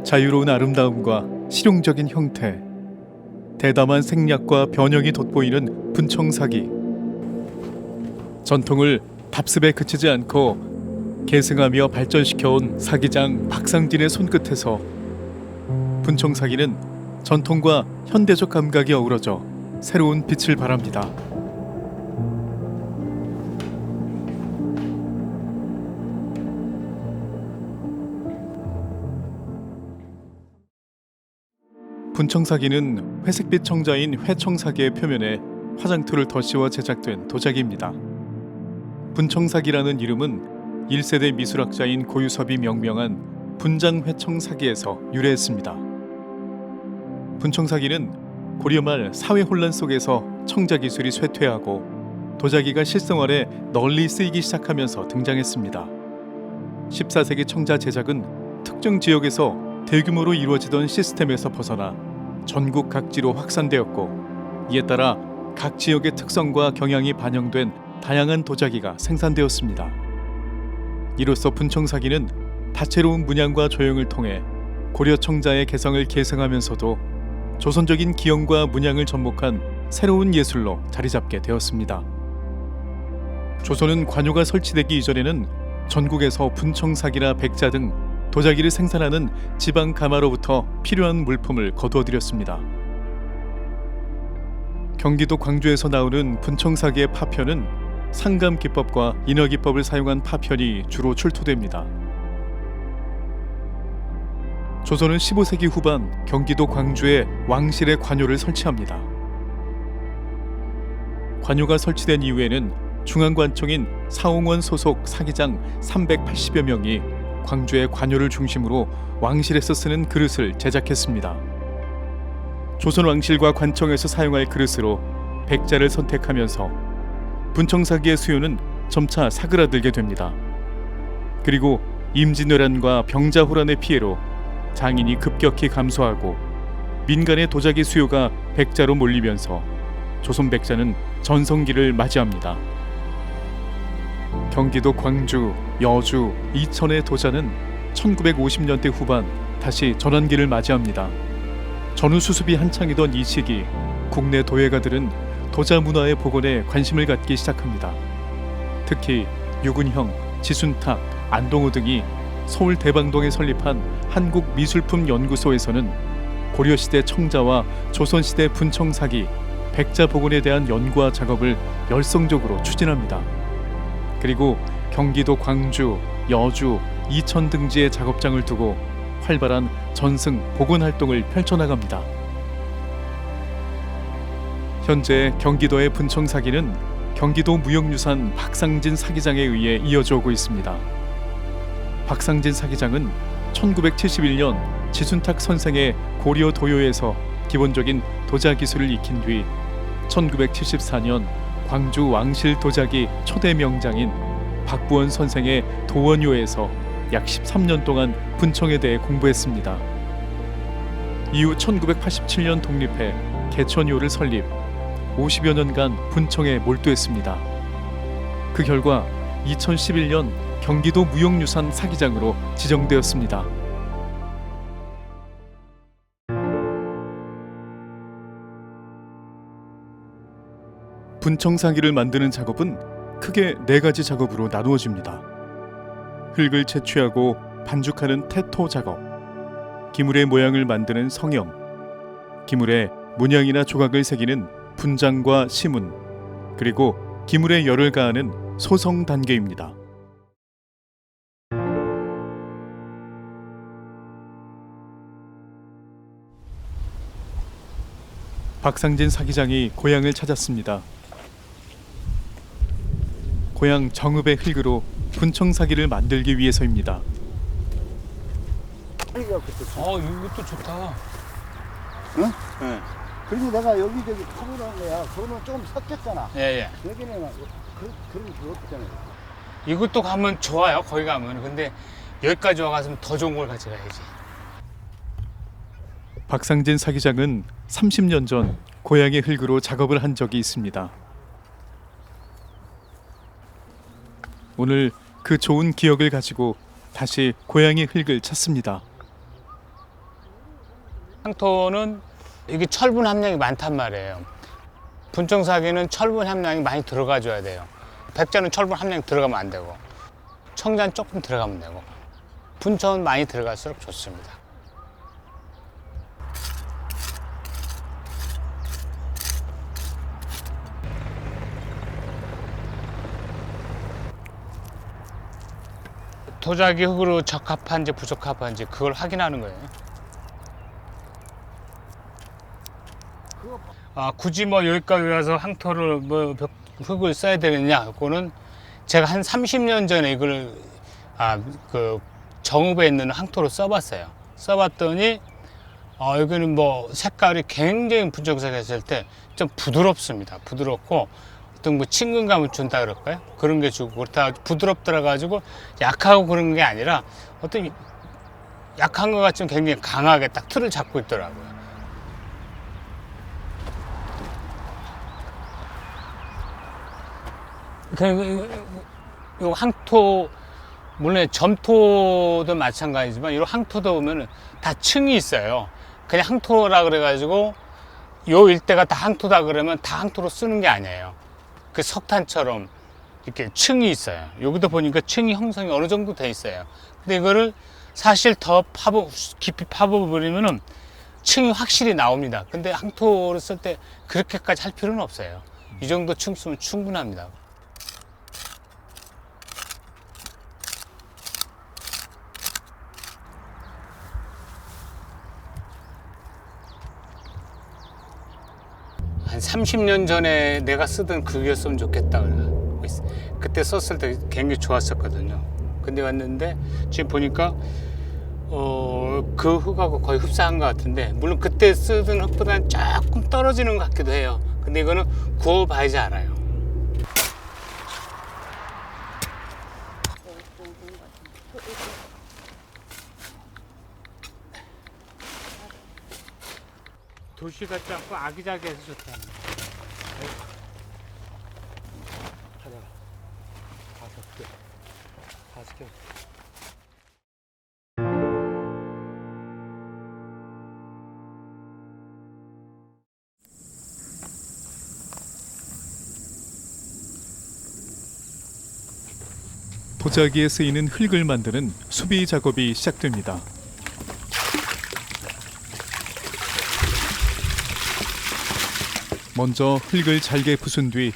자유로운 아름다움과 실용적인 형태, 대담한 생략과 변형이 돋보이는 분청사기. 전통을 답습에 그치지 않고 계승하며 발전시켜온 사기장 박상진의 손끝에서 분청사기는 전통과 현대적 감각이 어우러져 새로운 빛을 발합니다. 분청사기는 회색빛 청자인 회청사기의 표면에 화장토를 덧씌워 제작된 도자기입니다. 분청사기라는 이름은 1세대 미술학자인 고유섭이 명명한 분장회청사기에서 유래했습니다. 분청사기는 고려 말 사회 혼란 속에서 청자기술이 쇠퇴하고 도자기가 실생활에 널리 쓰이기 시작하면서 등장했습니다. 14세기 청자 제작은 특정 지역에서 대규모로 이루어지던 시스템에서 벗어나 전국 각지로 확산되었고, 이에 따라 각 지역의 특성과 경향이 반영된 다양한 도자기가 생산되었습니다. 이로써 분청사기는 다채로운 문양과 조형을 통해 고려 청자의 개성을 계승하면서도 조선적인 기형과 문양을 접목한 새로운 예술로 자리잡게 되었습니다. 조선은 관요가 설치되기 이전에는 전국에서 분청사기나 백자 등 도자기를 생산하는 지방 가마로부터 필요한 물품을 거두어들였습니다. 경기도 광주에서 나오는 분청사기의 파편은 상감 기법과 인화 기법을 사용한 파편이 주로 출토됩니다. 조선은 15세기 후반 경기도 광주에 왕실의 관요를 설치합니다. 관요가 설치된 이후에는 중앙관청인 사홍원 소속 사기장 380여 명이 광주의 관요를 중심으로 왕실에서 쓰는 그릇을 제작했습니다. 조선 왕실과 관청에서 사용할 그릇으로 백자를 선택하면서 분청사기의 수요는 점차 사그라들게 됩니다. 그리고 임진왜란과 병자호란의 피해로 장인이 급격히 감소하고 민간의 도자기 수요가 백자로 몰리면서 조선 백자는 전성기를 맞이합니다. 경기도 광주, 여주, 이천의 도자는 1950년대 후반 다시 전환기를 맞이합니다. 전후 수습이 한창이던 이 시기, 국내 도예가들은 도자 문화의 복원에 관심을 갖기 시작합니다. 특히 유근형, 지순탁, 안동우 등이 서울 대방동에 설립한 한국미술품연구소에서는 고려시대 청자와 조선시대 분청사기, 백자 복원에 대한 연구와 작업을 열성적으로 추진합니다. 그리고 경기도 광주, 여주, 이천 등지에 작업장을 두고 활발한 전승 복원 활동을 펼쳐나갑니다. 현재 경기도의 분청사기는 경기도 무형유산 박상진 사기장에 의해 이어져 오고 있습니다. 박상진 사기장은 1971년 지순탁 선생의 고려 도요에서 기본적인 도자 기술을 익힌 뒤 1974년 광주 왕실 도자기 초대 명장인 박부원 선생의 도원요에서 약 13년 동안 분청에 대해 공부했습니다. 이후 1987년 독립해 개천요를 설립, 50여 년간 분청에 몰두했습니다. 그 결과 2011년 경기도 무형유산 사기장으로 지정되었습니다. 분청사기를 만드는 작업은 크게 4가지 작업으로 나누어집니다. 흙을 채취하고 반죽하는 태토 작업, 기물의 모양을 만드는 성형, 기물에 문양이나 조각을 새기는 분장과 시문, 그리고 기물에 열을 가하는 소성 단계입니다. 박상진 사기장이 고향을 찾았습니다. 고향 정읍의 흙으로 분청사기를 만들기 위해서입니다. 이것도 좋다. 응? 네. 그리고 내가 여기저기 타보라는 거야. 그러면 조금 섞였잖아. 예. 여기는 그런 게 없잖아요. 이것도 가면 좋아요. 거기 가면. 근데 여기까지 와가지고 더 좋은 걸 가져가야지. 박상진 사기장은 30년 전 고향의 흙으로 작업을 한 적이 있습니다. 오늘 그 좋은 기억을 가지고 다시 고향의 흙을 찾습니다. 항토는 이게 철분 함량이 많단 말이에요. 분청사기는 철분 함량이 많이 들어가줘야 돼요. 백자는 철분 함량이 들어가면 안 되고, 청자는 조금 들어가면 되고, 분청은 많이 들어갈수록 좋습니다. 도자기 흙으로 적합한지 부적합한지 그걸 확인하는 거예요. 굳이 뭐 여기까지 와서 항토를 흙을 써야 되느냐? 그거는 제가 한 30년 전에 이걸 그 정읍에 있는 항토로 써봤어요. 써봤더니 여기는 뭐 색깔이 굉장히 분청사기 했을 때 좀 부드럽습니다. 부드럽고 어떤 뭐 친근감을 준다 그럴까요? 그런 게 주고 그렇다 부드럽더라 가지고 약하고 그런 게 아니라 어떤 약한 것 같지만 굉장히 강하게 딱 틀을 잡고 있더라고요. 요 항토 물론 점토도 마찬가지지만 이런 항토도 보면은 다 층이 있어요. 그냥 항토라 그래가지고 요 일대가 다 항토다 그러면 다 항토로 쓰는 게 아니에요. 그 석탄처럼 이렇게 층이 있어요. 여기도 보니까 층이 형성이 어느 정도 돼 있어요. 근데 이거를 사실 더 깊이 파보버리면은 층이 확실히 나옵니다. 근데 항토를 쓸 때 그렇게까지 할 필요는 없어요. 이 정도 층 쓰면 충분합니다. 한 30년 전에 내가 쓰던 그거였으면 좋겠다. 그때 썼을 때 굉장히 좋았었거든요. 근데 왔는데 지금 보니까 그 흙하고 거의 흡사한 것 같은데 물론 그때 쓰던 흙보다는 조금 떨어지는 것 같기도 해요. 근데 이거는 구워봐야지 알아요. 도시 같지 않고 아기자기해서 좋다. 하나, 5개, 5개. 도자기에 쓰이는 흙을 만드는 수비 작업이 시작됩니다. 먼저 흙을 잘게 부순 뒤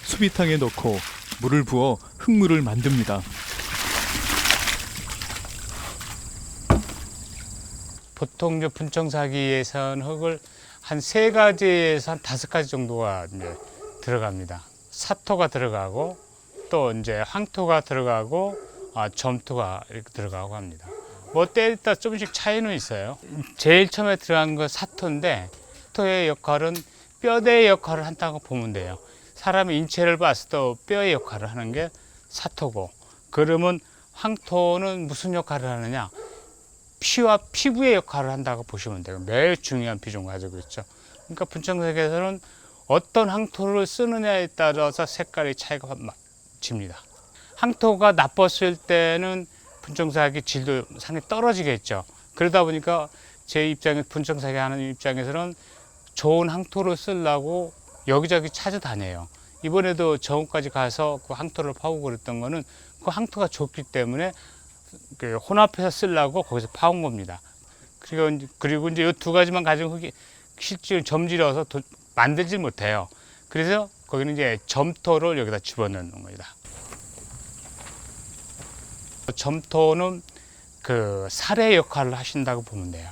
수비탕에 넣고 물을 부어 흙물을 만듭니다. 보통 이제 분청사기에서는 흙을 한 3가지에서 한 5가지 정도가 이제 들어갑니다. 사토가 들어가고 또 이제 황토가 들어가고 점토가 이렇게 들어가고 합니다. 뭐 때에 따라 조금씩 차이는 있어요. 제일 처음에 들어간 건 사토인데 사토의 역할은 뼈대의 역할을 한다고 보면 돼요. 사람의 인체를 봤을 때 뼈의 역할을 하는 게 사토고, 그러면 황토는 무슨 역할을 하느냐? 피와 피부의 역할을 한다고 보시면 돼요. 매우 중요한 비중을 가지고 있죠. 그러니까 분청사기에서는 어떤 황토를 쓰느냐에 따라서 색깔의 차이가 집니다. 황토가 나빴을 때는 분청사기 질도 상당히 떨어지겠죠. 그러다 보니까 제 입장에 분청사기 하는 입장에서는 좋은 항토를 쓰려고 여기저기 찾아다녀요. 이번에도 정읍까지 가서 그 항토를 파고 그랬던 거는 그 항토가 좋기 때문에 그 혼합해서 쓰려고 거기서 파온 겁니다. 그리고 이제 이 2가지만 가지고 흙이 실제로 점질어서 만들지 못해요. 그래서 거기는 이제 점토를 여기다 집어넣는 겁니다. 점토는 그 살의 역할을 하신다고 보면 돼요.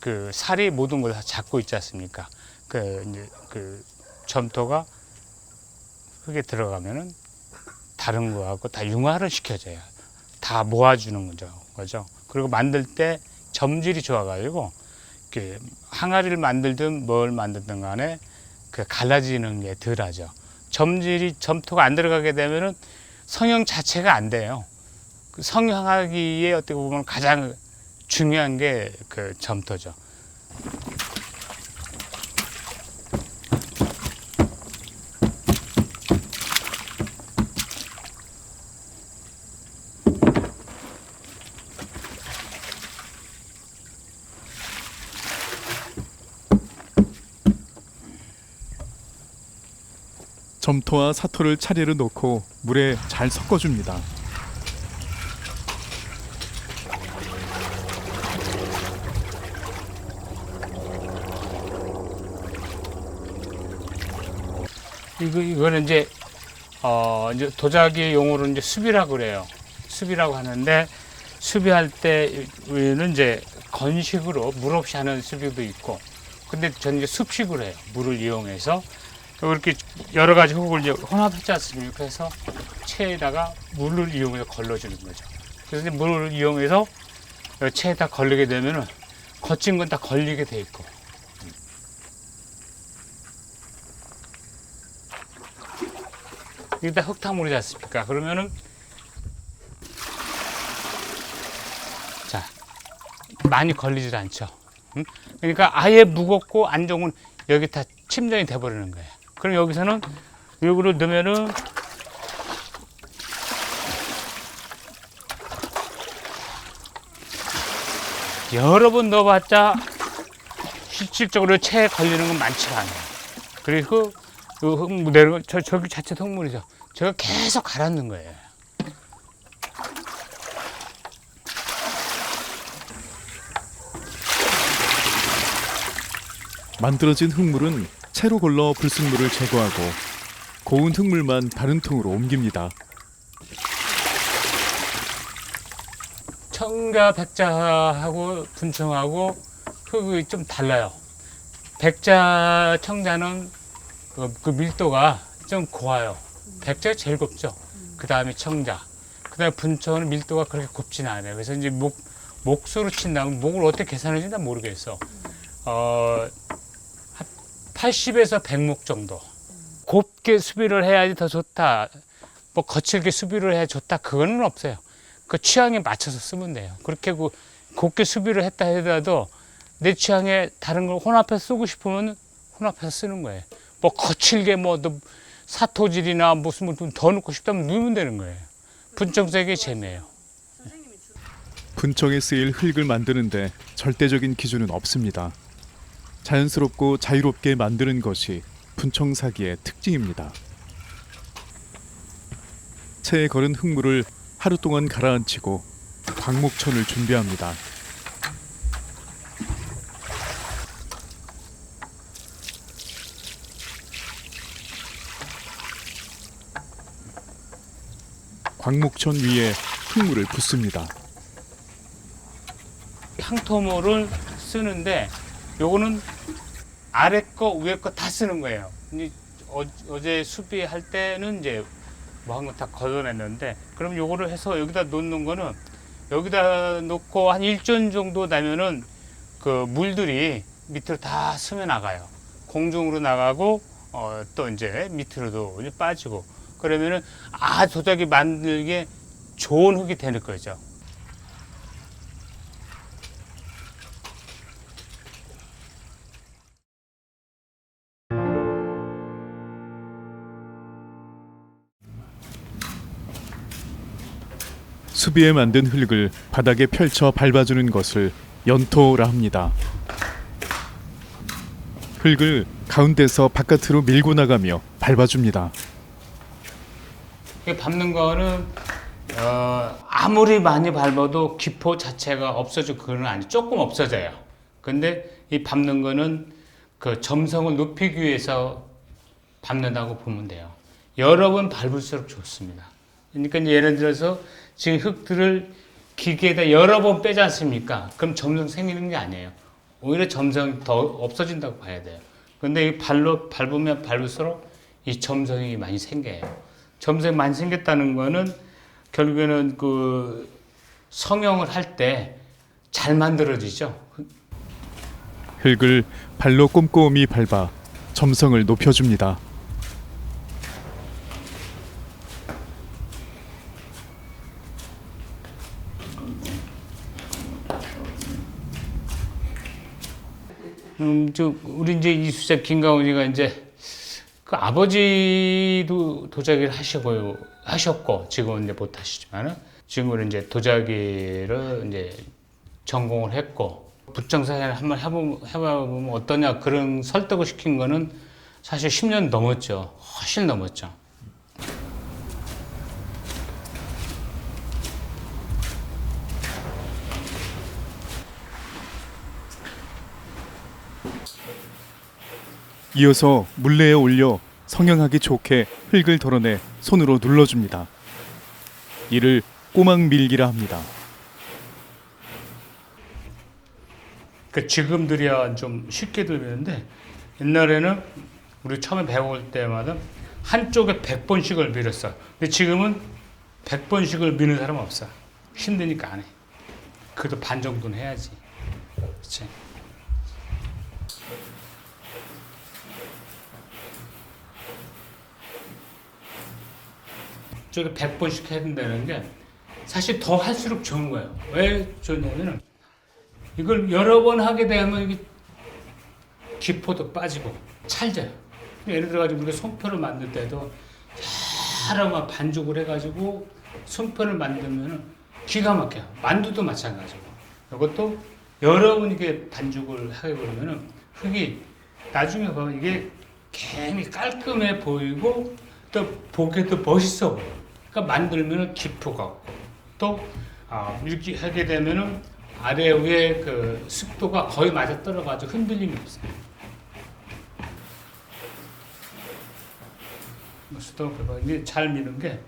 그 살이 모든 걸 다 잡고 있지 않습니까? 그 점토가 흙에 들어가면은 다른 거하고 다 융화를 시켜줘요. 다 모아주는 거죠. 그리고 만들 때 점질이 좋아가지고 항아리를 만들든 뭘 만들든 간에 그 갈라지는 게 덜하죠. 점토가 안 들어가게 되면은 성형 자체가 안 돼요. 그 성형하기에 어떻게 보면 가장 중요한 게 그 점토죠. 점토와 사토를 차례로 넣고 물에 잘 섞어줍니다. 이거는 이제 이제 도자기 용어로 이제 습이라고 그래요. 습이라고 하는데 습이할 때는 이제 건식으로 물 없이 하는 습이도 있고, 근데 저는 이제 습식으로 해요. 물을 이용해서 이렇게 여러 가지 흙을 이제 혼합했지 않습니까? 그래서 체에다가 물을 이용해서 걸러주는 거죠. 그래서 이제 물을 이용해서 체에다 걸리게 되면은 거친 건 다 걸리게 돼 있고. 이게 다 흙탕물이지 않습니까? 그러면은 자, 많이 걸리질 않죠. 응? 그러니까 아예 무겁고 안 좋으면 여기 다 침전이 돼버리는 거예요. 그럼 여기서는 여기로 넣으면은 여러 번 넣어봤자 실질적으로 체에 걸리는 건 많지가 않아요. 그리고 그 흙물 내려가 저기 자체도 흙물이죠. 제가 계속 갈아넣는 거예요. 만들어진 흙물은 채로 걸러 불순물을 제거하고 고운 흙물만 다른 통으로 옮깁니다. 청자, 백자하고 분청하고 흙이 좀 달라요. 백자, 청자는 그 밀도가 좀 고와요. 백자가 제일 곱죠. 그 다음에 청자. 그 다음에 분청은 밀도가 그렇게 곱지는 않아요. 그래서 이제 목수로 친다면 목을 어떻게 계산하는지 난 모르겠어. 80에서 100목 정도. 곱게 수비를 해야지 더 좋다. 뭐 거칠게 수비를 해야 좋다. 그거는 없어요. 그 취향에 맞춰서 쓰면 돼요. 그렇게 곱게 수비를 했다 하더라도 내 취향에 다른 걸 혼합해서 쓰고 싶으면 혼합해서 쓰는 거예요. 뭐 거칠게 뭐 사토질이나 무슨 더 넣고 싶다면 넣으면 되는 거예요. 분청색이 재미예요. 분청에 쓰일 흙을 만드는데 절대적인 기준은 없습니다. 자연스럽고 자유롭게 만드는 것이 분청사기의 특징입니다. 체에 걸은 흙물을 하루 동안 가라앉히고 광목천을 준비합니다. 광목천 위에 흙물을 붓습니다. 향토모를 쓰는데 요거는 아래 거 위에 거 다 쓰는 거예요. 어제 수비할 때는 이제 뭐 한 거 다 걷어냈는데, 그럼 요거를 해서 여기다 놓는 거는 여기다 놓고 한 일주일 정도 나면은 그 물들이 밑으로 다 스며 나가요. 공중으로 나가고 또 이제 밑으로도 이제 빠지고, 그러면은 도자기 만들기에 좋은 흙이 되는 거죠. 수비에 만든 흙을 바닥에 펼쳐 밟아주는 것을 연토라 합니다. 흙을 가운데서 바깥으로 밀고 나가며 밟아줍니다. 이 밟는 거는 아무리 많이 밟아도 기포 자체가 없어지고 그건 아니에요. 조금 없어져요. 근데 이 밟는 거는 그 점성을 높이기 위해서 밟는다고 보면 돼요. 여러 번 밟을수록 좋습니다. 그러니까 이제 예를 들어서 지금 흙들을 기계에다 여러 번 빼지 않습니까? 그럼 점성 생기는 게 아니에요. 오히려 점성이 더 없어진다고 봐야 돼요. 근데 이 발로 밟으면 밟을수록 이 점성이 많이 생겨요. 점성이 많이 생겼다는 거는 결국에는 그 성형을 할 때 잘 만들어지죠. 흙을 발로 꼼꼼히 밟아 점성을 높여줍니다. 우리 이제 이수자 김가훈이가 이제 그 아버지도 도자기를 하셨고 지금은 이제 못 하시지만은 지금은 이제 도자기를 이제 전공을 했고, 분청사기를 한번 해보면 어떠냐 그런 설득을 시킨 거는 사실 10년 넘었죠. 훨씬 넘었죠. 이어서 물레에 올려 성형하기 좋게 흙을 덜어내 손으로 눌러줍니다. 이를 꼬막 밀기라 합니다. 지금들이야 좀 쉽게 들리는데 옛날에는 우리 처음에 배울 때마다 한쪽에 100번씩을 밀었어. 근데 지금은 100번씩을 미는 사람 없어. 힘드니까 안 해. 그래도 반 정도는 해야지. 그렇지. 저게 100번씩 해야 된다는 게 사실 더 할수록 좋은 거예요. 왜 좋냐면은 이걸 여러 번 하게 되면 이게 기포도 빠지고 찰져요. 예를 들어가지고 우리가 송편을 만들 때도 여러 번 반죽을 해가지고 송편을 만들면 기가 막혀요. 만두도 마찬가지고. 이것도 여러 번 이게 반죽을 하게 되면은 흙이 나중에 보면 이게 굉장히 깔끔해 보이고 또 보기에도 멋있어 보여. 그러니까 만들면 기포가 없고 또 이렇게 하게 되면은 아래 위에 그 습도가 거의 맞아 떨어가지고 흔들림이 없어요. 습도가 이게 잘 미는 게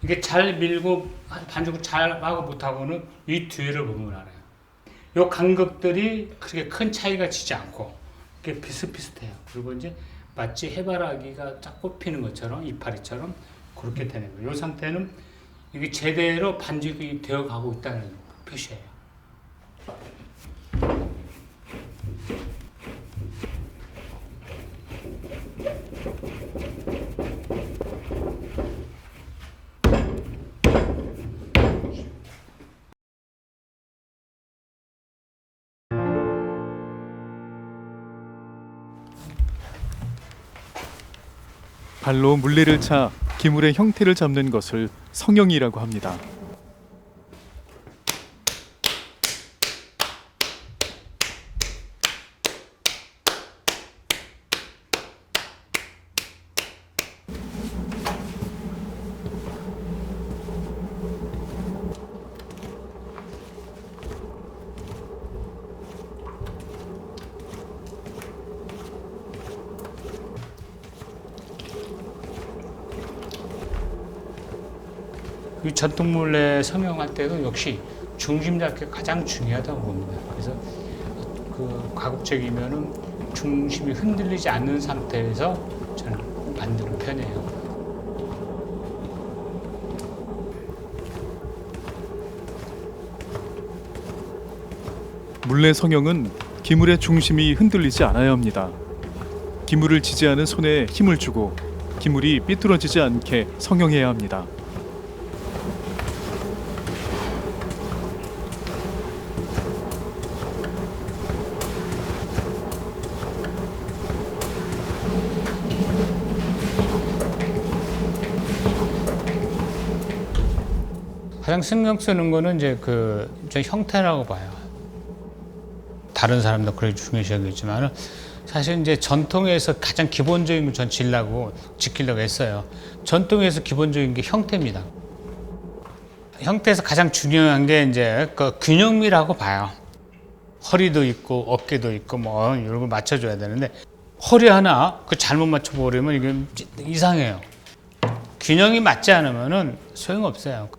이게 잘 밀고 반죽을 잘 하고 못하고는 이 뒤를 보면 알아요. 요 간격들이 그렇게 큰 차이가 지지 않고 이게 비슷비슷해요. 그리고 이제 마치 해바라기가 쫙 꼽히는 것처럼 이파리처럼 그렇게 되는 거예요. 이 상태는 이게 제대로 반죽이 되어 가고 있다는 표시예요. 발로 물레를 차 기물의 형태를 잡는 것을 성형이라고 합니다. 이 전통물레 성형할 때도 역시 중심 잡기가 가장 중요하다고 봅니다. 그래서 그 가급적이면은 중심이 흔들리지 않는 상태에서 저는 만드는 편이에요. 물레 성형은 기물의 중심이 흔들리지 않아야 합니다. 기물을 지지하는 손에 힘을 주고 기물이 삐뚤어지지 않게 성형해야 합니다. 가장 신경 쓰는 거는 이제 저 형태라고 봐요. 다른 사람도 그렇게 중요시하겠지만 사실 이제 전통에서 가장 기본적인 걸 전 지키려고 했어요. 전통에서 기본적인 게 형태입니다. 형태에서 가장 중요한 게 이제 그 균형미라고 봐요. 허리도 있고 어깨도 있고 뭐 이런 걸 맞춰줘야 되는데 허리 하나 잘못 맞춰버리면 이게 이상해요. 균형이 맞지 않으면은 소용없어요.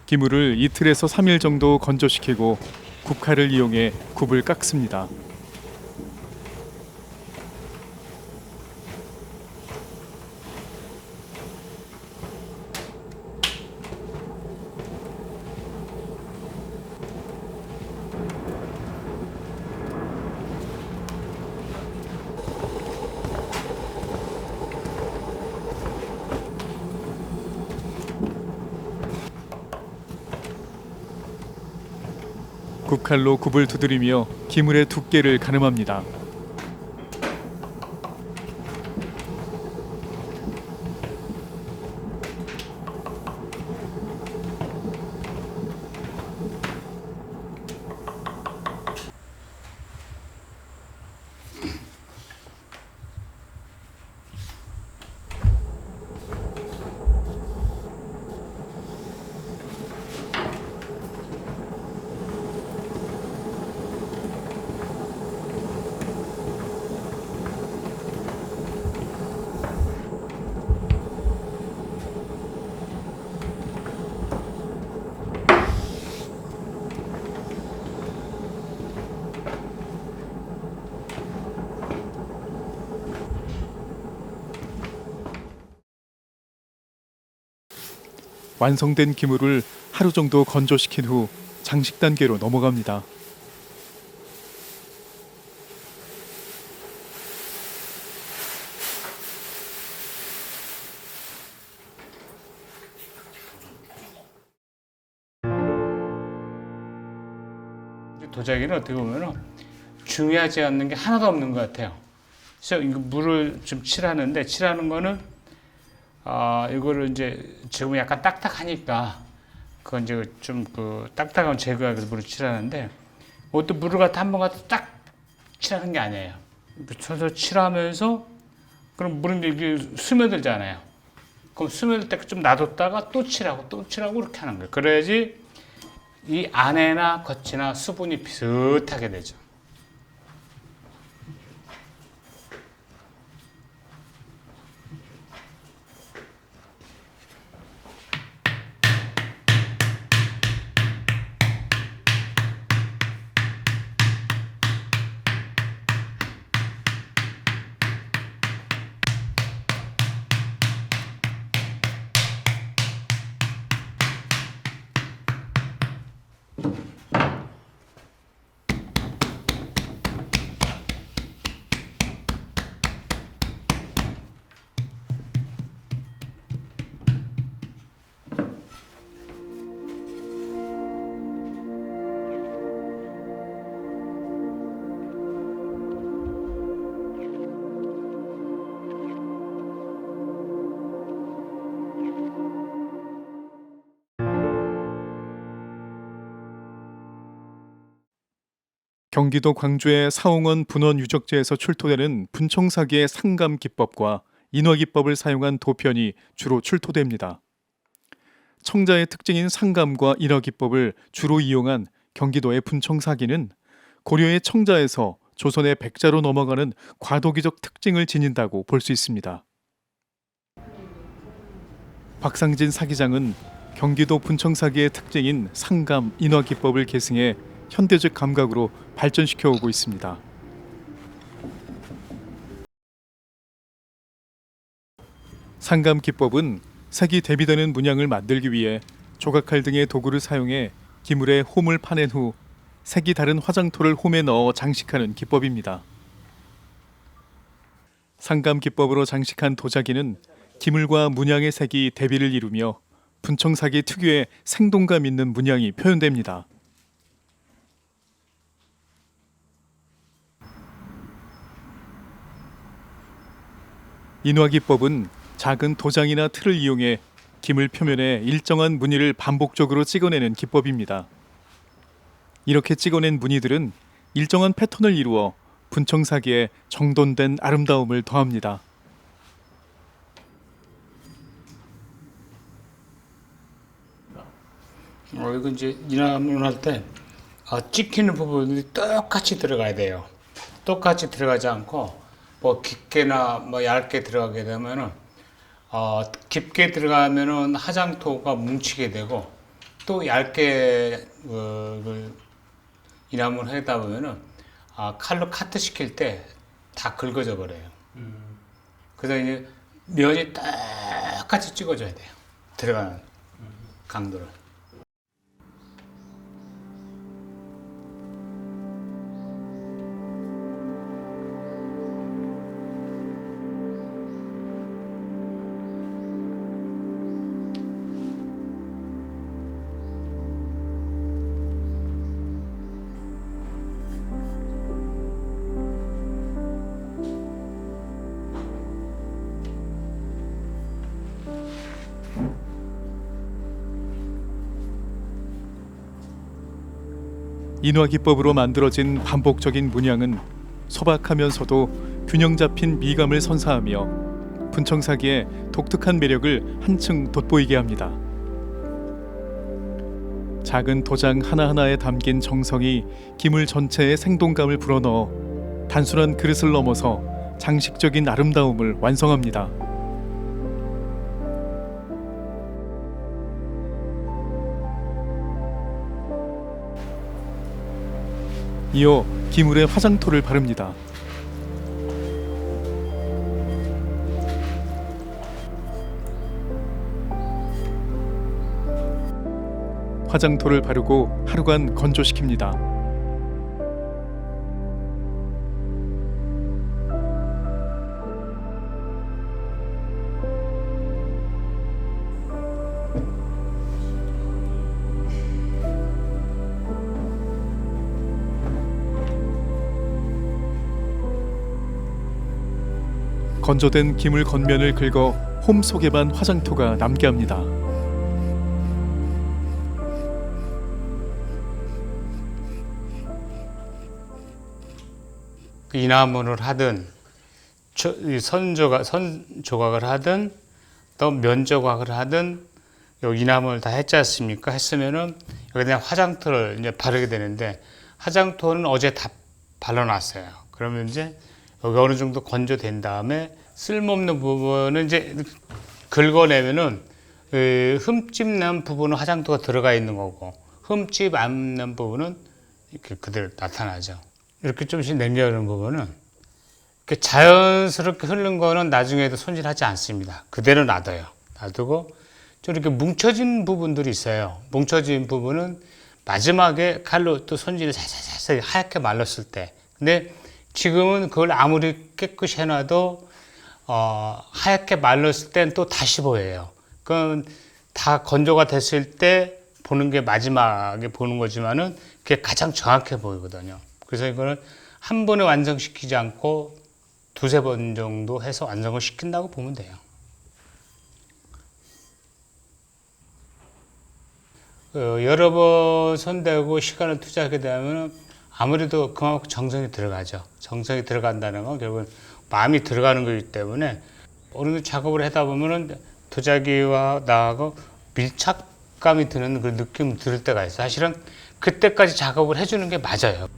기물을 이틀에서 3일 정도 건조시키고 굽칼을 이용해 굽을 깎습니다. 굽칼로 굽을 두드리며 기물의 두께를 가늠합니다. 완성된 기물을 하루 정도 건조시킨 후 장식 단계로 넘어갑니다. 도자기는 어떻게 보면 중요하지 않는 게 하나도 없는 것 같아요. 그래서 이거 물을 좀 칠하는데 칠하는 거는 이거를 이제 지금 약간 딱딱하니까 그건 이제 좀 그 딱딱한 제거하기 위해서 물을 칠하는데 그것도 물을 갖다 한 번 갖다 딱 칠하는 게 아니에요. 서서 칠하면서 그럼 물은 이게 스며들잖아요. 그럼 스며들 때 좀 놔뒀다가 또 칠하고 이렇게 하는 거예요. 그래야지 이 안에나 겉이나 수분이 비슷하게 되죠. 경기도 광주의 사홍원 분원 유적지에서 출토되는 분청사기의 상감 기법과 인화 기법을 사용한 도편이 주로 출토됩니다. 청자의 특징인 상감과 인화 기법을 주로 이용한 경기도의 분청사기는 고려의 청자에서 조선의 백자로 넘어가는 과도기적 특징을 지닌다고 볼 수 있습니다. 박상진 사기장은 경기도 분청사기의 특징인 상감, 인화 기법을 계승해 현대적 감각으로 발전시켜 오고 있습니다. 상감 기법은 색이 대비되는 문양을 만들기 위해 조각칼 등의 도구를 사용해 기물에 홈을 파낸 후 색이 다른 화장토를 홈에 넣어 장식하는 기법입니다. 상감 기법으로 장식한 도자기는 기물과 문양의 색이 대비를 이루며 분청사기 특유의 생동감 있는 문양이 표현됩니다. 인화 기법은 작은 도장이나 틀을 이용해 기물 표면에 일정한 무늬를 반복적으로 찍어내는 기법입니다. 이렇게 찍어낸 무늬들은 일정한 패턴을 이루어 분청사기에 정돈된 아름다움을 더합니다. 이거 이제 인화문 할 때 찍히는 부분이 똑같이 들어가야 돼요. 똑같이 들어가지 않고 뭐 깊게나 뭐 얇게 들어가게 되면은 깊게 들어가면은 화장토가 뭉치게 되고 또 얇게 인화문을 하다 보면은 칼로 카트 시킬 때 다 긁어져 버려요. 그래서 이제 면이 똑같이 찍어줘야 돼요. 들어가는 강도를. 인화 기법으로 만들어진 반복적인 문양은 소박하면서도 균형 잡힌 미감을 선사하며 분청사기의 독특한 매력을 한층 돋보이게 합니다. 작은 도장 하나하나에 담긴 정성이 기물 전체에 생동감을 불어넣어 단순한 그릇을 넘어서 장식적인 아름다움을 완성합니다. 이어 기물에 화장토를 바릅니다. 화장토를 바르고 하루간 건조시킵니다. 건조된 기물 겉면을 긁어 홈 속에만 화장토가 남게 합니다. 인화문을 하든 선 조각을 하든 또 면 조각을 하든 여기 인화문을 다 했지 않습니까? 했으면은 여기 그냥 화장토를 이제 바르게 되는데 화장토는 어제 다 발라놨어요. 그러면 이제 여기 어느 정도 건조된 다음에 쓸모없는 부분은 이제 긁어내면은 흠집 난 부분은 화장토가 들어가 있는 거고 흠집 안 난 부분은 이렇게 그대로 나타나죠. 이렇게 좀씩 남겨놓은 부분은 자연스럽게 흐른 거는 나중에도 손질하지 않습니다. 그대로 놔둬요. 놔두고 좀 이렇게 뭉쳐진 부분들이 있어요. 뭉쳐진 부분은 마지막에 칼로 또 손질을 살살 하얗게 말랐을 때. 근데 지금은 그걸 아무리 깨끗이 해놔도 하얗게 말랐을 땐 또 다시 보여요. 그건 다 건조가 됐을 때 보는 게 마지막에 보는 거지만은 그게 가장 정확해 보이거든요. 그래서 이거는 한 번에 완성시키지 않고 두세 번 정도 해서 완성을 시킨다고 보면 돼요. 여러 번 손대고 시간을 투자하게 되면 아무래도 그만큼 정성이 들어가죠. 정성이 들어간다는 건 결국은 마음이 들어가는 거기 때문에 어느 정도 작업을 하다 보면은 도자기와 나하고 밀착감이 드는 그 느낌이 들 때가 있어요. 사실은 그때까지 작업을 해주는 게 맞아요.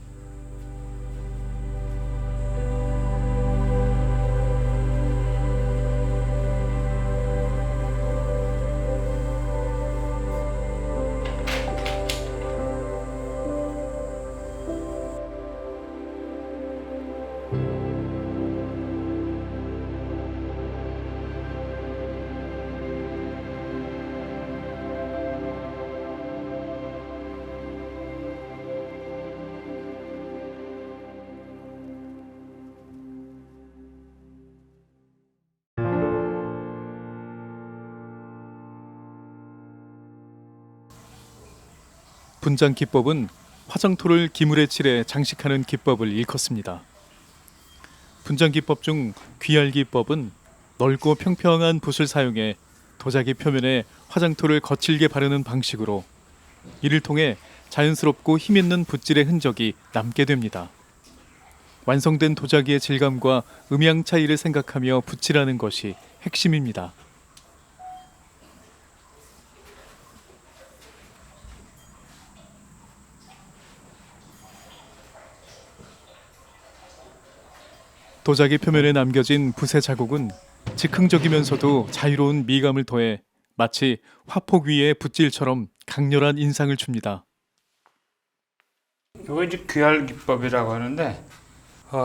분장 기법은 화장토를 기물에 칠해 장식하는 기법을 일컫습니다. 분장 기법 중 귀활 기법은 넓고 평평한 붓을 사용해 도자기 표면에 화장토를 거칠게 바르는 방식으로 이를 통해 자연스럽고 힘있는 붓질의 흔적이 남게 됩니다. 완성된 도자기의 질감과 음향 차이를 생각하며 붓칠하는 것이 핵심입니다. 도자기 표면에 남겨진 붓의 자국은 즉흥적이면서도 자유로운 미감을 더해 마치 화폭 위의 붓질처럼 강렬한 인상을 줍니다. 이거 이제 귀활 기법이라고 하는데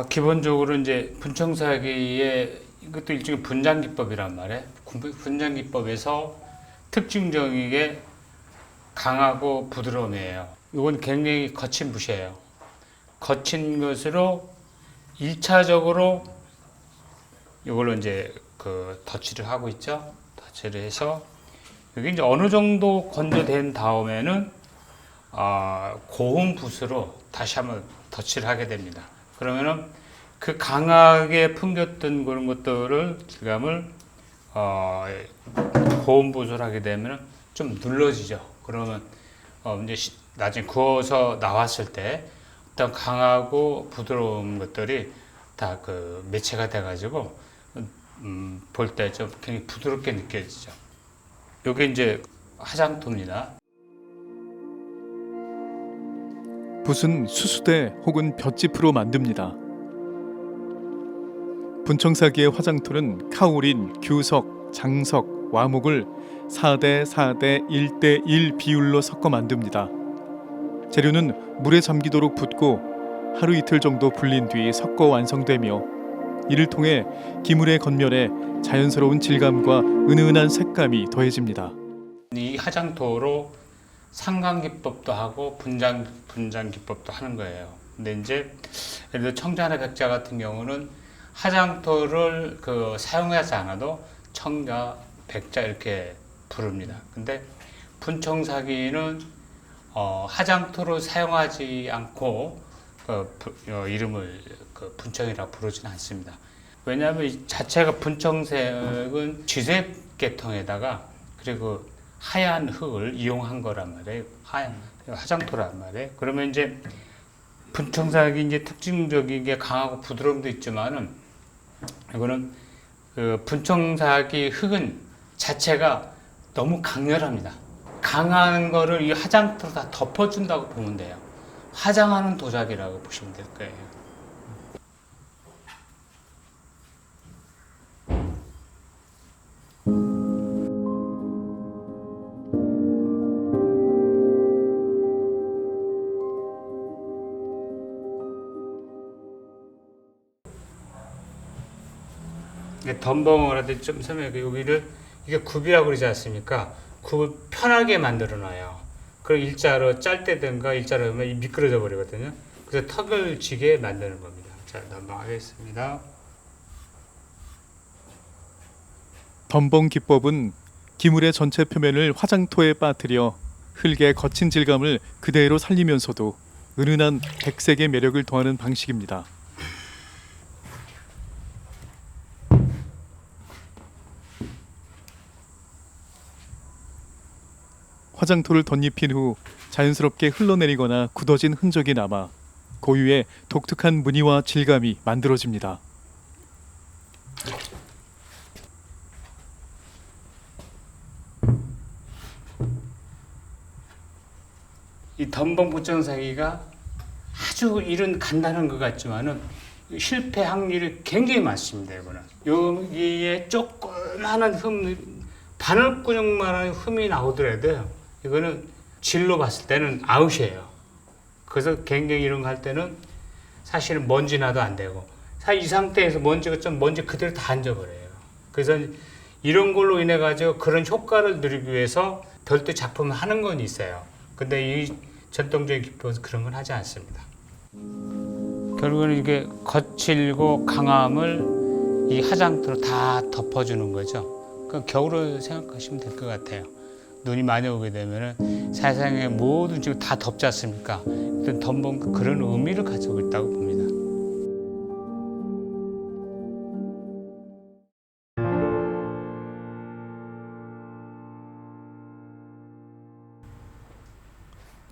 기본적으로 이제 분청사기의 이것도 일종의 분장 기법이란 말이에요. 분장 기법에서 특징적이게 강하고 부드러움이에요. 이건 굉장히 거친 붓이에요. 거친 것으로 1차적으로 이걸로 이제 그 덧칠을 하고 있죠. 덧칠을 해서 여기 이제 어느 정도 건조된 다음에는 고운 붓으로 다시 한번 덧칠을 하게 됩니다. 그러면은 그 강하게 풍겼던 그런 것들을 질감을 고운 붓으로 하게 되면 좀 눌러지죠. 그러면 이제 나중에 구워서 나왔을 때 어떤 강하고 부드러운 것들이 다 그 매체가 돼가지고 볼 때 좀 굉장히 부드럽게 느껴지죠. 이게 이제 화장토입니다. 붓은 수수대 혹은 볏짚으로 만듭니다. 분청사기의 화장토는 카올인, 규석, 장석, 와목을 4대 4대 1대 1 비율로 섞어 만듭니다. 재료는 물에 잠기도록 붓고 하루 이틀 정도 불린 뒤 섞어 완성되며 이를 통해 기물의 겉면에 자연스러운 질감과 은은한 색감이 더해집니다. 이 화장토로 상강기법도 하고 분장기법도 하는 거예요. 근데 이제 예를 들어 청자나 백자 같은 경우는 화장토를 사용하지 않아도 청자, 백자 이렇게 부릅니다. 근데 분청사기는 화장토를 사용하지 않고 이름을 분청이라고 부르지는 않습니다. 왜냐하면 이 자체가 분청색은 쥐색 계통에다가 그리고 하얀 흙을 이용한 거란 말이에요. 하얀 화장토란 말이에요. 그러면 이제 분청삭이 이제 특징적인 게 강하고 부드러움도 있지만은 이거는 분청삭이 흙은 자체가 너무 강렬합니다. 강한 거를 이 화장토로 다 덮어준다고 보면 돼요. 화장하는 도자기라고 보시면 될 거예요. 덤벙을 할 때 좀 설명해. 여기를 이게 굽이라고 그러지 않습니까? 굽을 편하게 만들어 놔요. 그걸 일자로 짤 때든가 일자로 하면 미끄러져 버리거든요. 그래서 턱을 지게 만드는 겁니다. 자, 넘어가겠습니다. 덤벙 기법은 기물의 전체 표면을 화장토에 빠뜨려 흙의 거친 질감을 그대로 살리면서도 은은한 백색의 매력을 더하는 방식입니다. 화장토를 덧입힌 후 자연스럽게 흘러내리거나 굳어진 흔적이 남아 고유의 독특한 무늬와 질감이 만들어집니다. 이 덤벙 분청사기가 아주 일은 간단한 것 같지만은 실패 확률이 굉장히 많습니다. 이거는 여기에 조그마한 바늘구멍만한 흠이 나오더라도요. 이거는 질로 봤을 때는 아웃이에요. 그래서 굉장히 이런 거 할 때는 사실은 먼지 나도 안 되고 사실 이 상태에서 먼지 그대로 다 앉아버려요. 그래서 이런 걸로 인해 가지고 그런 효과를 누리기 위해서 별도 작품을 하는 건 있어요. 근데 이 전통적인 기법은 그런 건 하지 않습니다. 결국은 이게 거칠고 강함을 이 화장토로 다 덮어주는 거죠. 그 겨울을 생각하시면 될 것 같아요. 눈이 많이 오게 되면은 세상의 모든 지금 다 덮지 않습니까? 덤벙 그런 의미를 가지고 있다고 봅니다.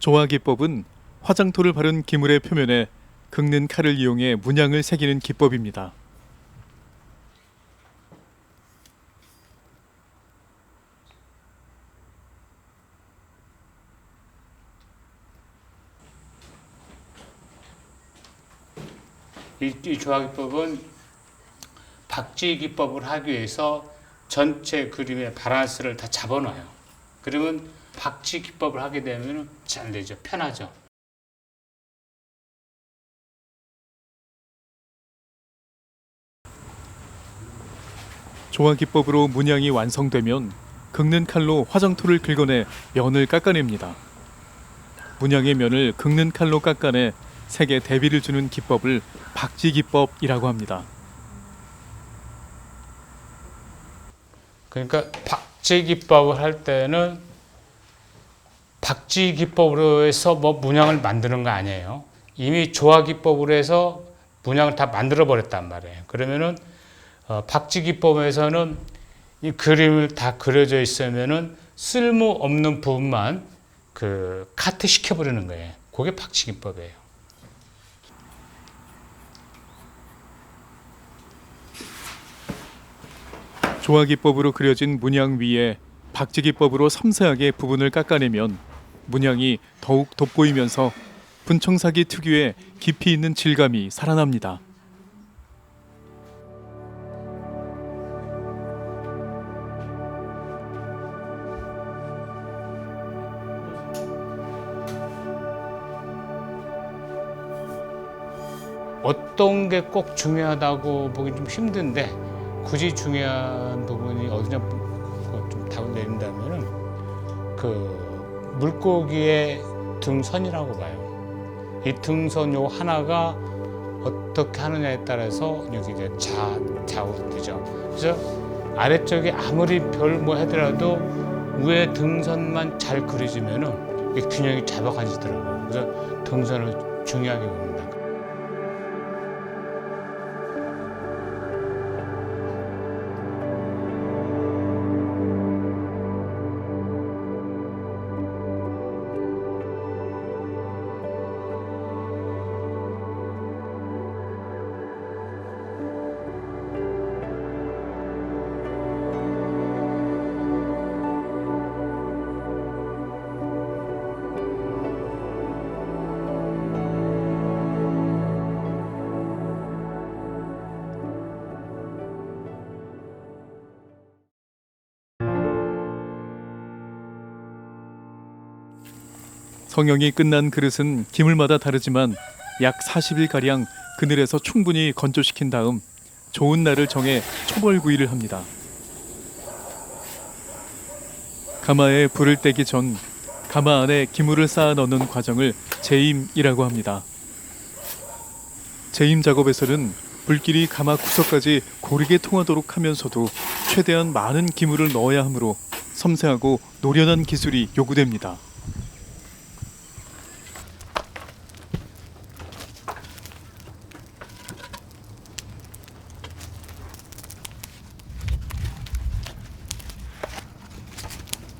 조화 기법은 화장토를 바른 기물의 표면에 긁는 칼을 이용해 문양을 새기는 기법입니다. 이 조화 기법은 박쥐 기법을 하기 위해서 전체 그림의 밸런스를 다 잡아놔요. 그러면 박쥐 기법을 하게 되면 잘 되죠. 편하죠. 조화 기법으로 문양이 완성되면 긁는 칼로 화장토를 긁어내 면을 깎아냅니다. 문양의 면을 긁는 칼로 깎아내 색에 대비를 주는 기법을 박쥐 기법이라고 합니다. 그러니까 박쥐 기법을 할 때는 박쥐 기법으로 해서 뭐 문양을 만드는 거 아니에요. 이미 조화 기법으로 해서 문양을 다 만들어 버렸단 말이에요. 그러면은 박쥐 기법에서는 이 그림을 다 그려져 있으면은 쓸모없는 부분만 그 카트 시켜버리는 거예요. 그게 박치기법이에요. 조화기법으로 그려진 문양 위에 박지기법으로 섬세하게 부분을 깎아내면 문양이 더욱 돋보이면서 분청사기 특유의 깊이 있는 질감이 살아납니다. 어떤 게 꼭 중요하다고 보기 좀 힘든데 굳이 중요한 부분이 어디냐 좀 답을 내린다면은 그 물고기의 등선이라고 봐요. 이 등선 요 하나가 어떻게 하느냐에 따라서 여기 이제 좌우되죠. 그래서 아래쪽에 아무리 별 뭐 하더라도 위에 등선만 잘 그려지면은 이 균형이 잡아가지더라고요. 그래서 등선을 중요하게 봅니다. 성형이 끝난 그릇은 기물마다 다르지만 약 40일가량 그늘에서 충분히 건조시킨 다음 좋은 날을 정해 초벌구이를 합니다. 가마에 불을 떼기 전 가마 안에 기물을 쌓아 넣는 과정을 재임이라고 합니다. 재임 작업에서는 불길이 가마 구석까지 고르게 통하도록 하면서도 최대한 많은 기물을 넣어야 하므로 섬세하고 노련한 기술이 요구됩니다.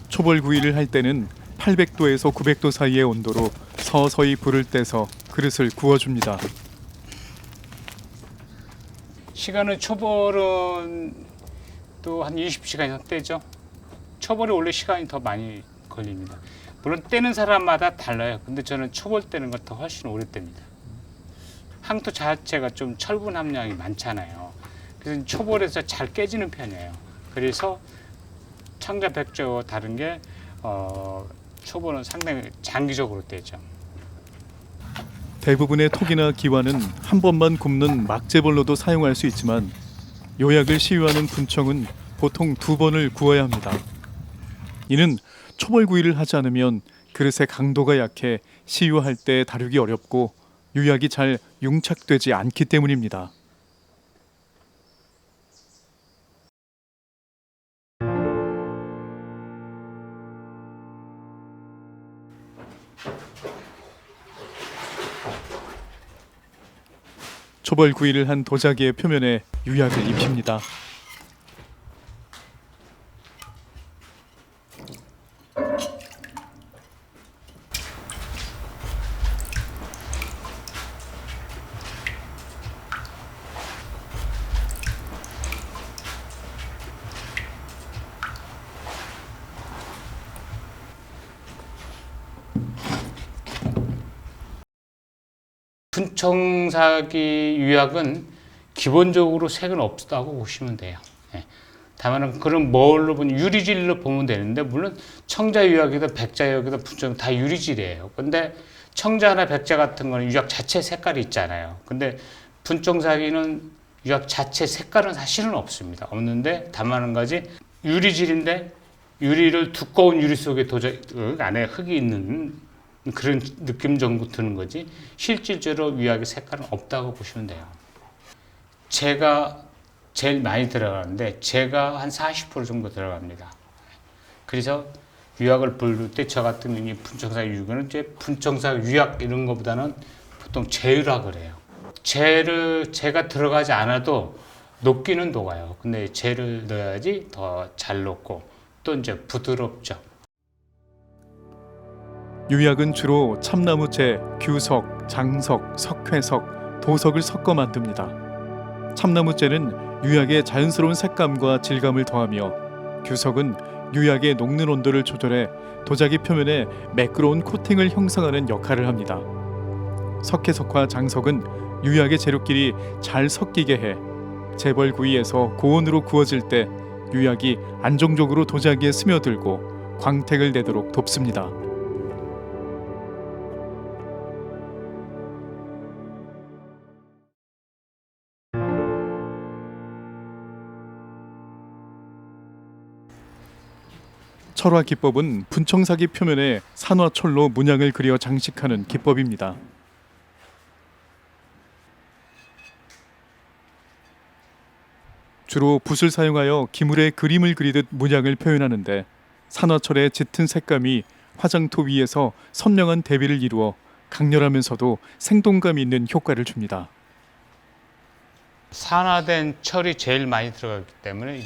초벌구이를 할 때는 800도에서 900도 사이의 온도로 서서히 불을 떼서 그릇을 구워줍니다. 시간은 초벌은 또 한 20시간 이상 떼죠. 초벌이 원래 시간이 더 많이 걸립니다. 물론 떼는 사람마다 달라요. 근데 저는 초벌 떼는 걸 더 훨씬 오래 뗍니다. 항토 자체가 좀 철분 함량이 많잖아요. 그래서 초벌에서 잘 깨지는 편이에요. 그래서 청자 백조와 다른 게 초벌은 상당히 장기적으로 떼죠. 대부분의 톡이나 기와는 한 번만 굽는 막재벌로도 사용할 수 있지만 요약을 시유하는 분청은 보통 2번을 구워야 합니다. 이는 초벌구이를 하지 않으면 그릇의 강도가 약해 시유할 때 다루기 어렵고 유약이 잘 융착되지 않기 때문입니다. 초벌구이를 한 도자기의 표면에 유약을 입힙니다. 분청사기 유약은 기본적으로 색은 없다고 보시면 돼요. 예. 다만 그런 뭘로 보면 유리질로 보면 되는데 물론 청자 유약이든 백자 유약이든 분청 다 유리질이에요. 근데 청자나 백자 같은 거는 유약 자체 색깔이 있잖아요. 근데 분청사기는 유약 자체 색깔은 사실은 없습니다. 없는데 다만 한 가지 유리질인데 유리를 두꺼운 유리 속에 안에 흙이 있는 그런 느낌 정도 드는 거지 실질적으로 유약의 색깔은 없다고 보시면 돼요. 제가 제일 많이 들어가는데 제가 한 40% 정도 들어갑니다. 그래서 유약을 부를 때 저 같은 경우에 분청사 유약은 이제 분청사 유약 이런 것보다는 보통 제유라고 해요. 제가 들어가지 않아도 녹기는 녹아요. 근데 제를 넣어야지 더 잘 녹고 또 이제 부드럽죠. 유약은 주로 참나무재, 규석, 장석, 석회석, 도석을 섞어 만듭니다. 참나무재는 유약의 자연스러운 색감과 질감을 더하며 규석은 유약의 녹는 온도를 조절해 도자기 표면에 매끄러운 코팅을 형성하는 역할을 합니다. 석회석과 장석은 유약의 재료끼리 잘 섞이게 해 재벌 구이에서 고온으로 구워질 때 유약이 안정적으로 도자기에 스며들고 광택을 내도록 돕습니다. 철화 기법은 분청사기 표면에 산화철로 문양을 그려 장식하는 기법입니다. 주로 붓을 사용하여 기물에 그림을 그리듯 문양을 표현하는데 산화철의 짙은 색감이 화장토 위에서 선명한 대비를 이루어 강렬하면서도 생동감 있는 효과를 줍니다. 산화된 철이 제일 많이 들어가기 때문에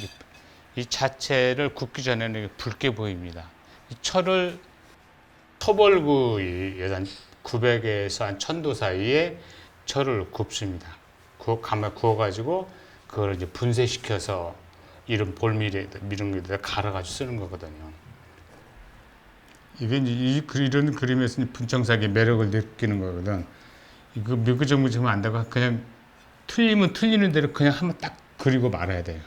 이 자체를 굽기 전에는 이게 붉게 보입니다. 이 철을 토벌구이 한 900에서 한 1000도 사이에 철을 굽습니다. 구워가지고 그걸 이제 분쇄시켜서 이런 이런 데다 갈아가지고 쓰는 거거든요. 이게 이제 이런 그림에서 분청사기의 매력을 느끼는 거거든. 이거 미구정무지면 안 되고 그냥 틀리면 틀리는 대로 그냥 한번 딱 그리고 말아야 돼요.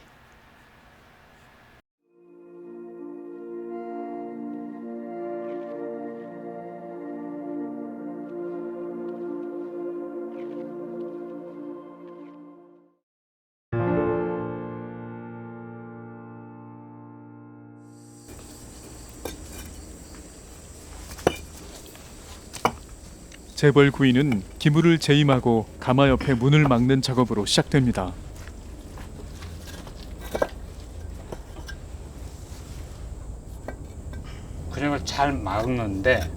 재벌 구이는 기물을 재임하고 가마 옆에 문을 막는 작업으로 시작됩니다. 그냥 잘 막는데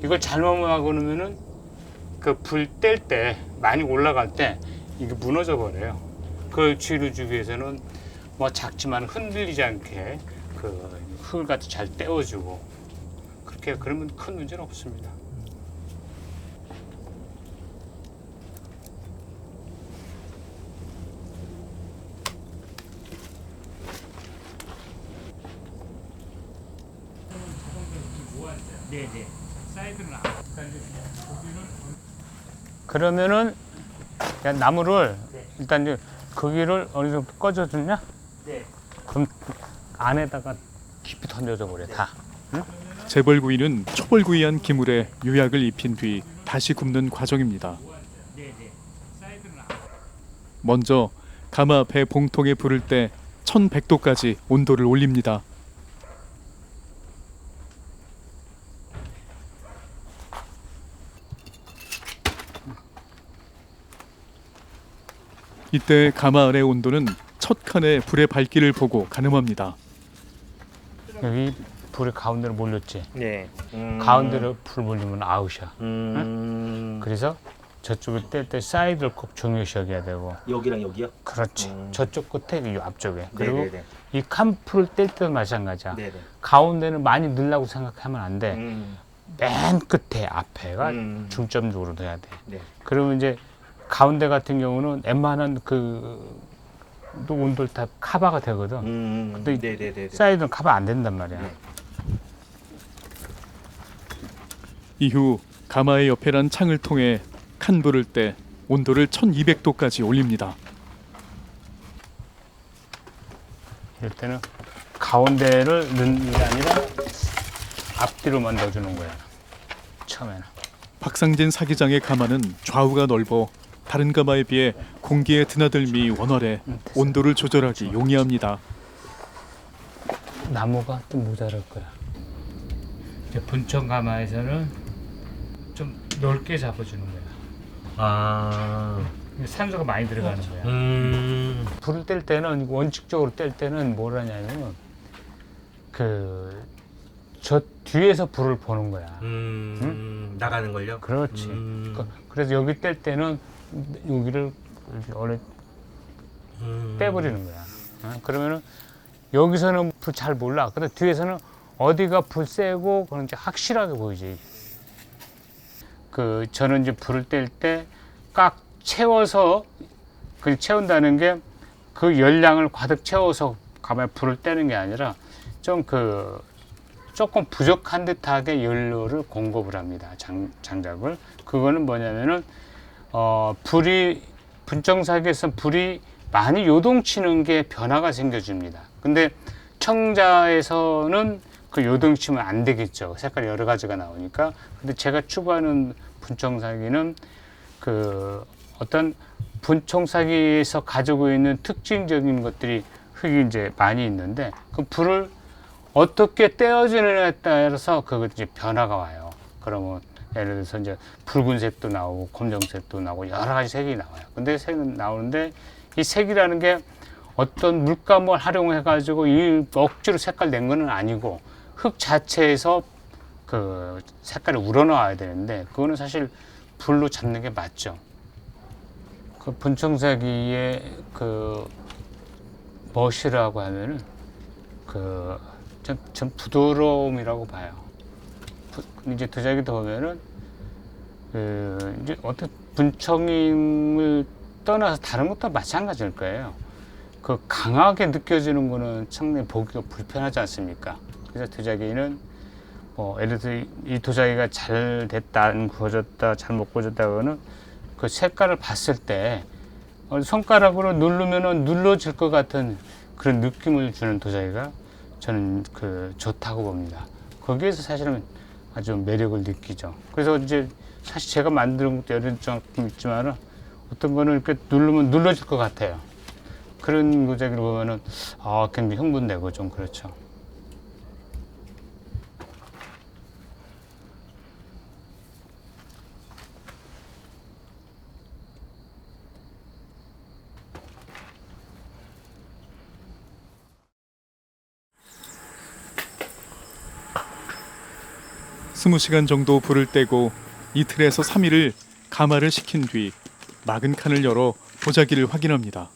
이걸 잘못 막으면은 그 불 뗄 때 많이 올라갈 때 이게 무너져 버려요. 그걸 주의를 주기 위해서는 뭐 작지만 흔들리지 않게 그 흙을 갖다 잘 떼어주고 그렇게 그러면 큰 문제는 없습니다. 네네. 사이드는 그러면은 그냥 나무를 일단 이제 거기를 어느 정도 꺼져주냐? 네. 그럼 안에다가 깊이 던져져 버려 다. 응? 재벌 구이는 초벌 구이한 기물에 유약을 입힌 뒤 다시 굽는 과정입니다. 먼저 가마 앞에 봉통에 불을 때 1100도까지 온도를 올립니다. 이때 가마 아래 온도는 첫 칸의 불의 밝기를 보고 가늠합니다. 여기 불이 가운데로 몰렸지. 네. 가운데로 불 몰리면 아웃이야. 응? 그래서 저쪽을 뗄 때 사이드를 꼭 중요시 여겨야 되고. 여기랑 여기요? 그렇지. 저쪽 끝에 이 앞쪽에. 그리고 네네네. 이 칸풀을 뗄 때도 마찬가지야. 네네. 가운데는 많이 넣으려고 생각하면 안 돼. 맨 끝에 앞에가 중점적으로 넣어야 돼. 네. 그러면 이제 가운데 같은 경우는 웬만한 그 온도를 다 커버가 되거든. 근데 네네네. 사이드는 커버 안 된단 말이야. 네. 이후 가마의 옆에란 창을 통해 칸 불을 때 온도를 1200도까지 올립니다. 이럴 때는 가운데를 넣는 게 아니라 앞뒤로만 넣어주는 거야. 처음에는. 박상진 사기장의 가마는 좌우가 넓어 다른 가마에 비해 공기의 드나들미 원활해 온도를 조절하기 용이합니다. 나무가 좀 모자랄 거야. 이제 분청 가마에서는 좀 넓게 잡아주는 거야. 아. 산소가 많이 들어가는 거야. 불을 뗄 때는 원칙적으로 뗄 때는 뭘 하냐면 저 뒤에서 불을 보는 거야. 나가는 걸요? 그렇지. 그래서 여기 뗄 때는 여기를 원래 빼버리는 거야. 그러면은 여기서는 불 잘 몰라. 근데 뒤에서는 어디가 불 세고 그런지 확실하게 보이지. 저는 이제 불을 뗄 때 꽉 채워서 그 채운다는 게 그 열량을 가득 채워서 가만히 불을 떼는 게 아니라 좀 조금 부족한 듯하게 연료를 공급을 합니다. 장작을. 그거는 뭐냐면은 분청사기에서 불이 많이 요동치는 게 변화가 생겨집니다. 근데 청자에서는 그 요동치면 안 되겠죠. 색깔이 여러 가지가 나오니까. 근데 제가 추구하는 분청사기는 어떤 분청사기에서 가지고 있는 특징적인 것들이 흙이 이제 많이 있는데 그 불을 어떻게 떼어지느냐에 따라서 그것 이제 변화가 와요. 그러면 예를 들어서 이제 붉은색도 나오고 검정색도 나오고 여러 가지 색이 나와요. 근데 색은 나오는데 이 색이라는 게 어떤 물감을 활용해 가지고 이 억지로 색깔 낸 거는 아니고 흙 자체에서 그 색깔이 우러나와야 되는데 그거는 사실 불로 잡는 게 맞죠. 그 분청사기의 멋이라고 하면은 좀 부드러움이라고 봐요. 이제 도자기도 보면은 이제 어떤 분청임을 떠나서 다른 것도 마찬가지일 거예요. 강하게 느껴지는 거는 상당히 보기가 불편하지 않습니까? 그래서 도자기는 예를 들어 이 도자기가 잘 됐다, 안 구워졌다, 잘 못 구워졌다고는 그 색깔을 봤을 때 손가락으로 누르면은 눌러질 것 같은 그런 느낌을 주는 도자기가 저는 좋다고 봅니다. 거기에서 사실은 아주 매력을 느끼죠. 그래서 이제 사실 제가 만드는 것도 여러 작품 있지만은 어떤 거는 이렇게 누르면 눌러질 것 같아요. 그런 도자기를 보면은 굉장히 흥분되고 좀 그렇죠. 스무 시간 정도 불을 떼고 이틀에서 3일을 가마를 식힌 뒤 막은 칸을 열어 도자기를 확인합니다.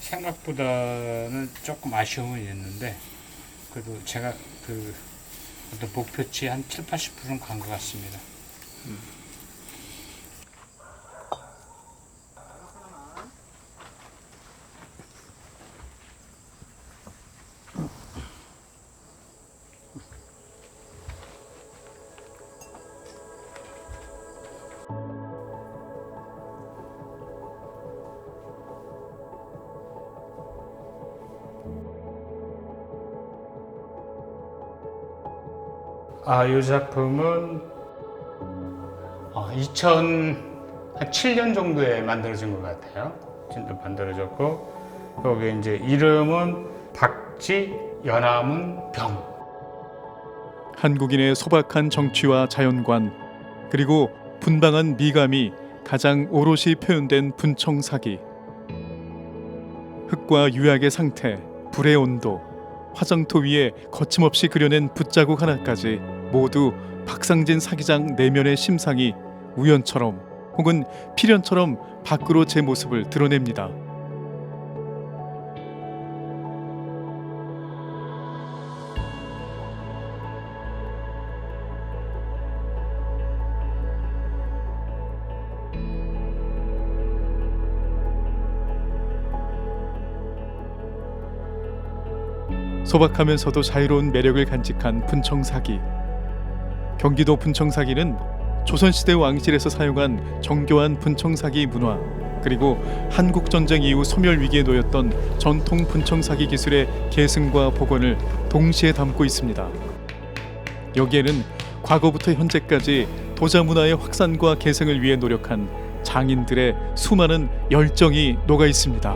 생각보다는 조금 아쉬움은 있는데 그래도 제가 어떤 목표치 한 70-80%는 간 것 같습니다. 이 작품은 2007년 정도에 만들어진 것 같아요. 진짜 만들어졌고 여기 이제 이름은 박지 연암은 병. 한국인의 소박한 정취와 자연관 그리고 분방한 미감이 가장 오롯이 표현된 분청사기. 흙과 유약의 상태, 불의 온도, 화장토 위에 거침없이 그려낸 붓자국 하나까지 모두 박상진 사기장 내면의 심상이 우연처럼 혹은 필연처럼 밖으로 제 모습을 드러냅니다. 소박하면서도 자유로운 매력을 간직한 분청사기. 경기도 분청사기는 조선시대 왕실에서 사용한 정교한 분청사기 문화 그리고 한국전쟁 이후 소멸위기에 놓였던 전통 분청사기 기술의 계승과 복원을 동시에 담고 있습니다. 여기에는 과거부터 현재까지 도자 문화의 확산과 계승을 위해 노력한 장인들의 수많은 열정이 녹아 있습니다.